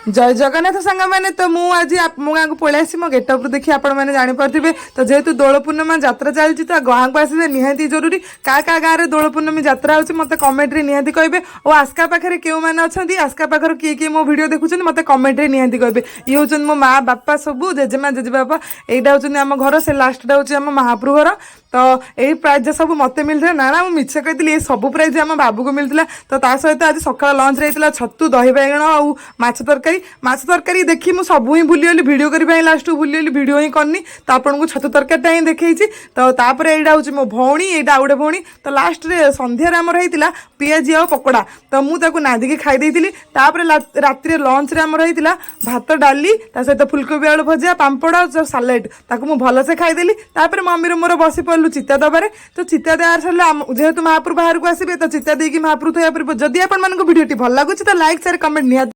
जय जगन्नाथ सांग मैंने तो मु आज मो गाँव को पलि आसी मो गेटअप देखिए आपण मैंने जानीपारे तो जेहेतु दोल पूर्णिमा यात्रा चलती तो गाँव को आसवे निहाती जरूरी क्या क्या गाँव में दोल पूर्णमी यात्रा होती मत कमेंट निहाती कहे और आस्का पाखे क्यों मैंने अच्छा आस्का पाखर किए किए मो वीडियो देखुं मत कमेंट निहाती कहे ये हूँ मो माँ बापा सबू जेजेमा जेजेबापा यहाँ हूँ आम घर से लास्टा हूँ आम महाप्रभु घर तो यही प्राइज सब मत मिलता ना ना मुझे मिछ कही ये सब प्राइज आम बाबू को मिलता तो सहित आज सका लंच रही छतु दही बैगण और माछ तरकारी देखी मुझे सब ही भूलीगली भिड करने लास्ट भूलीगली भिड ही करनी तो आपको छतु तरकारी ही देखी तो तापर यहाँ हूँ मो भौणी यहाँ गोटे भौणी तो लास्ट सन्धार आमर होता पियाजी आ पकोड़ा तो मुझे नादिकी खाई राति लंच आमर होता भात डाली सहित फुलकोबी आलू भजा पांपड़ और सालाड ताकू मुझे भलसे खाईदेली तापर मम्मी मोर बसी पड़लु चिता दबारे तो चिता देवार सारे जेहेतु महाप्रभु बाहर को आसवे तो चिता देकी महाप्रभु थोड़ा जदि आपको भिडियो भल लगुच तो लाइक शेयर कमेंट निहाती।